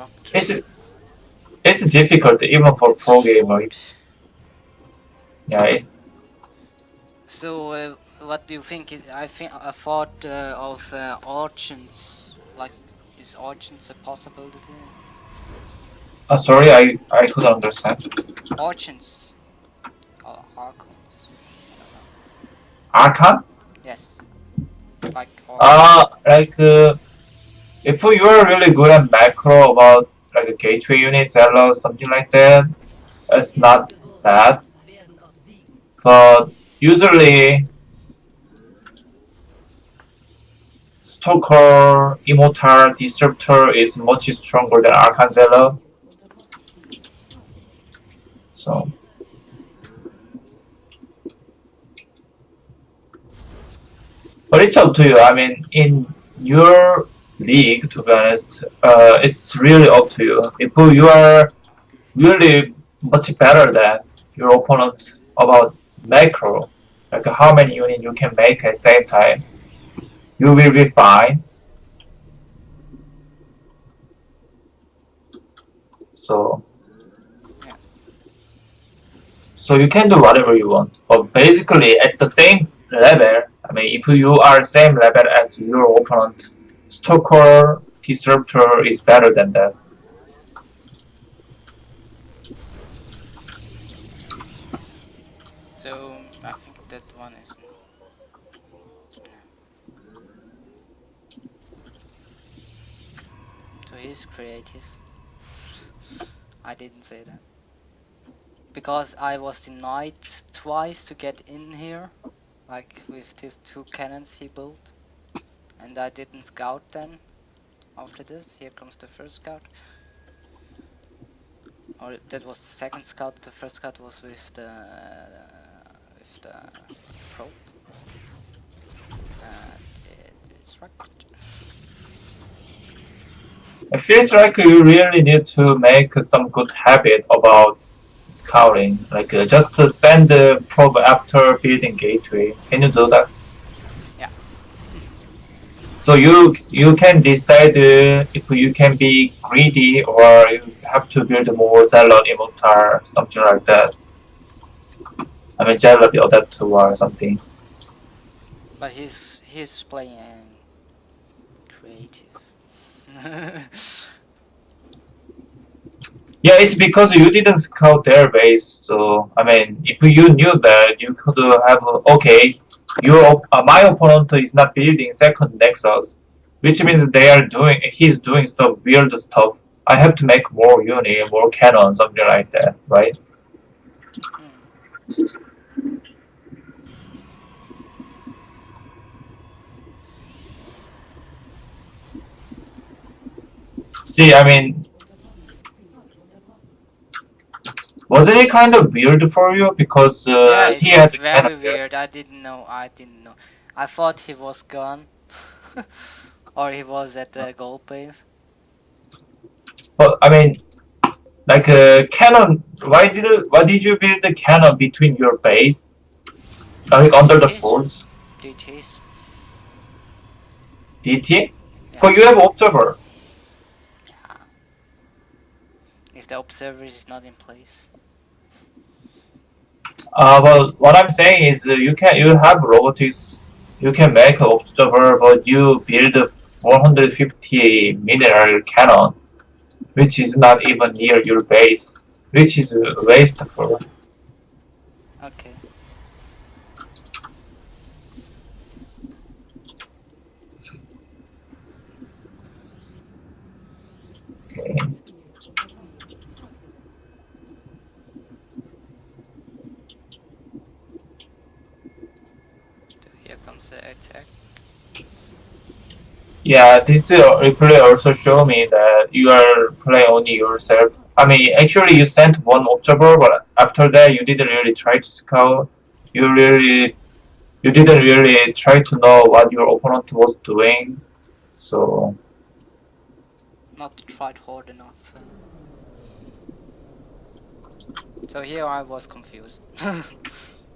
structures. It's difficult even for It's pro gamer. short. Yeah, So, what do you think? I thought of Archons. Like, is Archons a possibility? sorry, I couldn't understand. Archons or Archons? I don't know. Arcan? Yes, like Archons. Like if you are really good at macro about like a gateway unit, Zelda, something like that, it's not bad. But usually Stalker, Immortal, Disruptor is much stronger than Arcan Zelda. So, but it's up to you. I mean, in your league, to be honest, it's really up to you. If you are really much better than your opponent about macro, like how many units you can make at the same time, you will be fine. So, Yeah. so you can do whatever you want. But basically, at the same level, I mean, if you are same level as your opponent, Stalker Disruptor is better than that. So I think that one is. So he's creative. I didn't say that. Because I was denied twice to get in here. Like with these two cannons he built. And I didn't scout then. After this, here comes the first scout. Or that was the second scout. The first scout was with the probe. And it's right. It feels like you really need to make some good habit about scouting. Like just send the probe after building gateway. Can you do that? Yeah. So you can decide if you can be greedy or you have to build more zealot immortal, something like that. I mean zealot adept or something. But he's playing creative. Yeah, it's because you didn't scout their base. So I mean, if you knew that, you could have okay. My opponent is not building second nexus, which means he's doing some weird stuff. I have to make more unit, more cannon, something like that, right? Hmm. See, I mean, wasn't it kind of weird for you because Yeah, it he was had a cannon very there? weird. I didn't know. I thought he was gone. Or he was at the goal base. But I mean, like cannon. Why did you build the cannon between your base, like under the DTs. forts? DTs. DT? Yeah. But you have observer. Yeah. If the observer is not in place. Well, what I'm saying is you have robotics, you can make an observer, but you build a 450 mineral cannon, which is not even near your base, which is wasteful. Okay. Okay. So here comes the attack. Yeah, this replay also show me that you are playing only yourself. I mean, actually, you sent one observer, but after that, you didn't really try to scout. You really, you didn't really try to know what your opponent was doing. So Not tried hard enough. So here I was confused.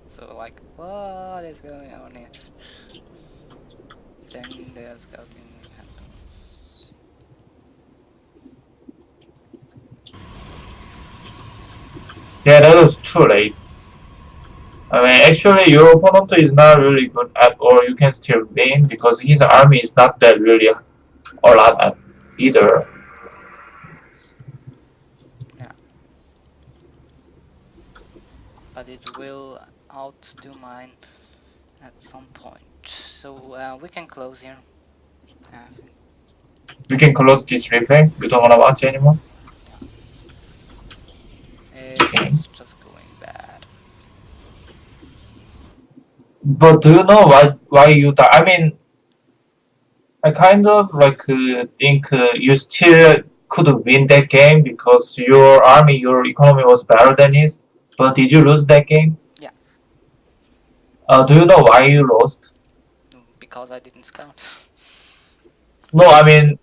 So like, what is going on here? Then the scouting happens. Yeah, that was too late. I mean, actually, your opponent is not really good at all. You can still win because his army is not that really a lot at either. Yeah, but it will outdo mine at some point. So we can close here. I think. We can close this replay. You don't wanna watch anymore. Yeah, Okay. it's just going bad. But do you know why you die? I mean, I kind of think you still could win that game because your army, your economy was better than his. But did you lose that game? Yeah, Do you know why you lost? because I didn't scout. No, I mean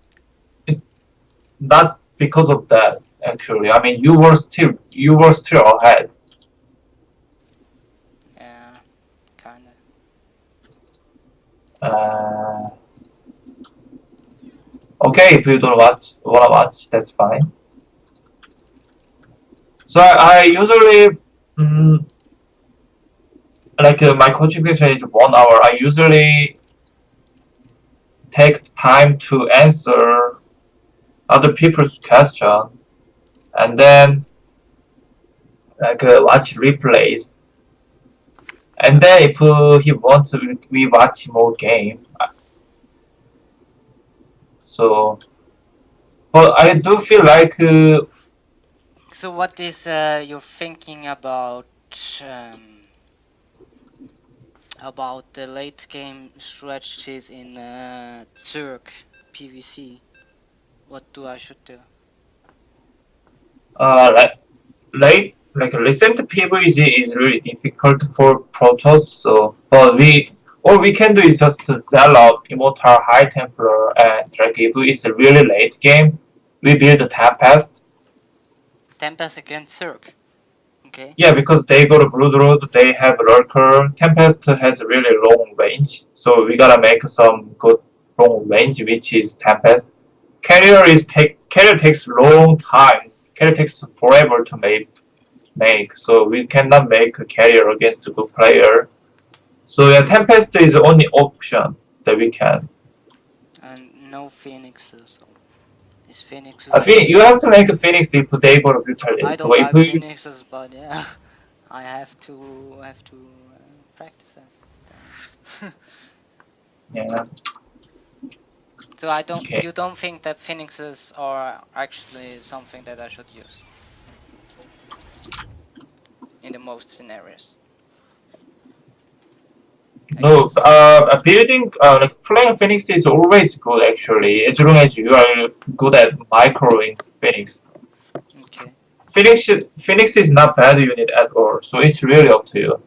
it, not because of that. Actually, I mean you were still ahead. Yeah, kinda. Uh, okay, if you don't wanna watch, that's fine. So I usually mm, my coaching session is 1 hour. I usually take time to answer other people's question and then watch replays. And then if he wants, we watch more game. So, but I do feel So what is your thinking um, about the late game strategies in Zerg PVC? What do I should do? like recent PVG is really difficult for Protoss. So, but we all we can do is just to sell out Immortal High Templar and if it's a really late game, we build a Tempest. Tempest against Zerg. Okay. Yeah, because they go to Blood Road, they have Lurker. Tempest has a really long range, so we gotta make some good long range, which is Tempest. Carrier takes long time. Carrier takes forever to make. So we cannot make a carrier against a good player. So yeah, Tempest is the only option that we can. And no phoenixes. So is I think you phoenixes? have to make a Phoenix if they go to I Brutalist. don't But if like we phoenixes, but yeah, I have to practice that. yeah, So I don't. okay. You don't think that phoenixes are actually something that I should use in the most scenarios No, against. building playing Phoenix is always good actually, as long as you are good at microing Phoenix. Okay. Phoenix Phoenix is not bad unit at all, so it's really up to you.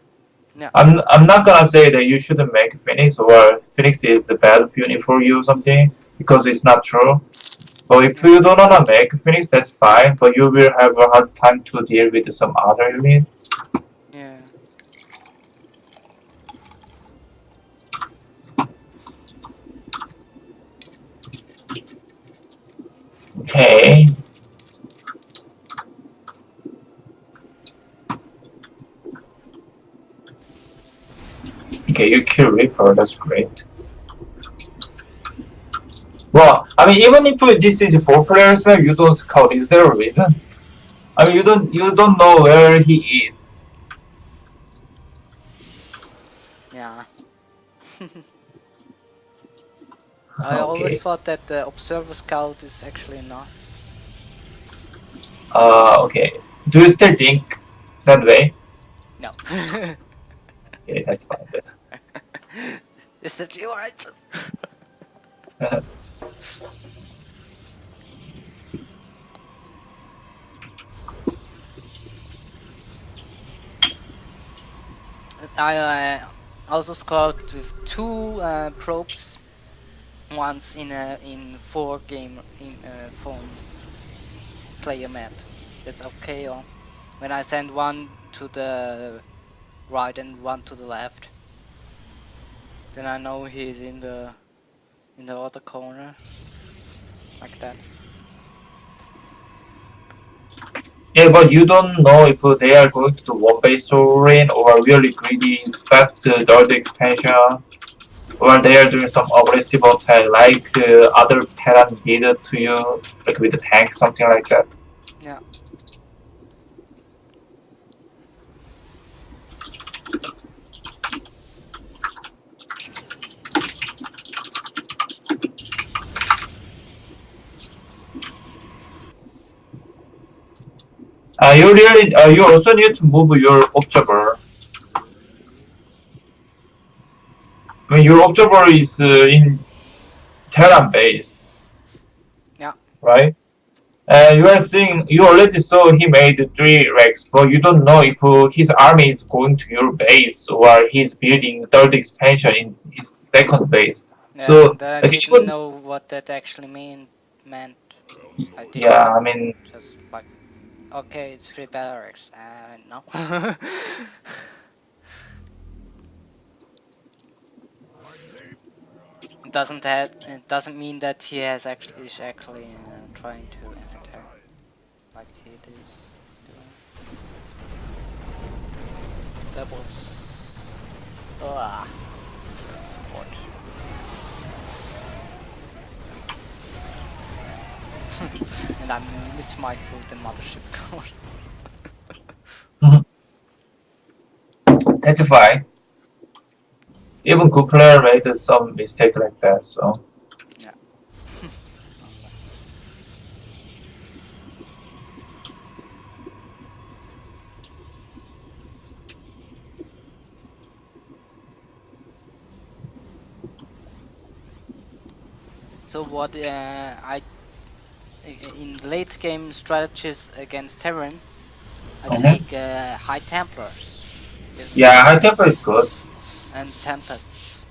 Yeah. I'm not gonna say that you shouldn't make Phoenix or Phoenix is a bad unit for you or something because it's not true. But if Yeah. you don't wanna make Phoenix, that's fine. But you will have a hard time to deal with some other unit. Yeah. Okay, okay, you kill Reaper. That's great. Well, I mean, even if this is 4 players map, you don't scout. Is there a reason? I mean, you don't know where he is. Yeah. I always Okay. thought that the observer scout is actually enough. Okay. Do you still think that way? No. Okay, that's fine. Is that you right? Then. I also scored with two probes once in 4 game in phone player map. That's okay. Or when I send one to the right and one to the left, then I know he's in the other corner like that. Yeah, but you don't know if they are going to do one base all-in or really greedy, fast third expansion, or they are doing some aggressive attack like other Terran did to you, like with the tank, something like that. Yeah. You also need to move your observer. I mean, your observer is in Terran base, Yeah. right? You are seeing, you already saw he made 3 racks, but you don't know if his army is going to your base or he's building third expansion in his second base. Yeah, So, and I like, didn't even, know what that actually meant. I yeah, didn't I mean, just like, okay, it's 3 barracks, and no. It doesn't mean that he is actually trying to attack like he is doing. That was support. And I mismicroed the mothership core. that's fine. Even good player made some mistake like that, so. Yeah. Alright. So what I in late game strategies against Terran, I Mhm. take High Templars, isn't Yeah, it? High Temper is good. And Tempests.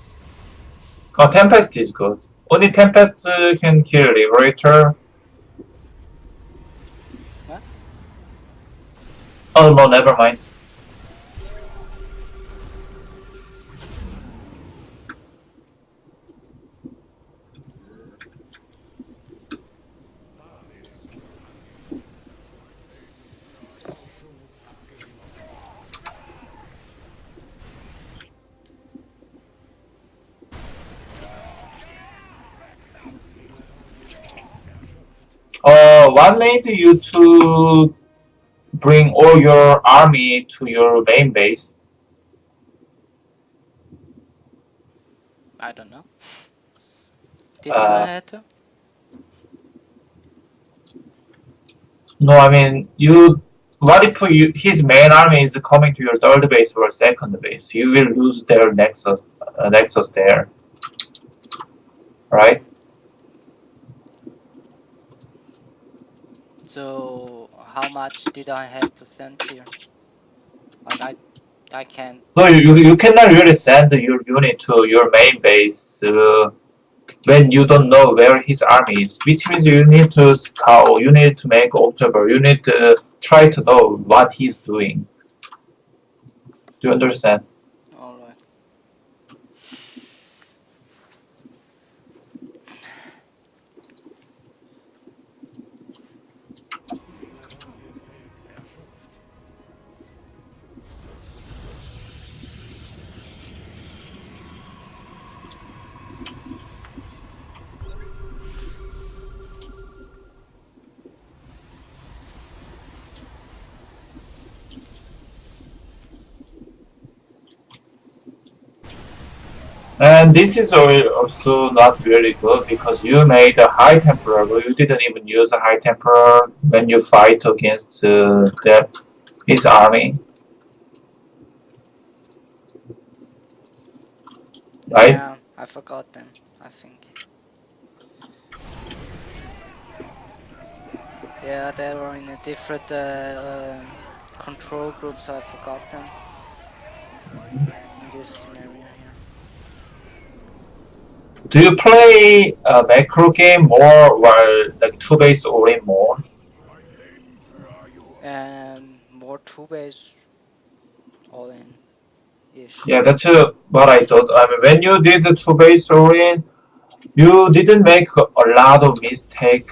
Oh, Tempest is good. Only Tempest can kill Liberator. What? Oh, no, never mind. What made you to bring all your army to your main base? I don't know. Didn't I Uh, have to? no, I mean, you. What if his main army is coming to your third base or second base? You will lose their nexus there, right? So how much did I have to send here? Like I can't. No, you cannot really send your unit to your main base when you don't know where his army is, which means you need to scout, you need to make observer, you need to try to know what he's doing. Do you understand? All right. And this is also not really good because you made a high temporal, but you didn't even use a high temporal when you fight against his army, right? Yeah, I forgot them. I think. Yeah, they were in a different control group, so I forgot them in this scenario here. Do you play a macro game more while like 2 base all in more? And more 2 base all in ish. Yeah, that's what I thought. I mean, when you did the 2 base all in, you didn't make a lot of mistake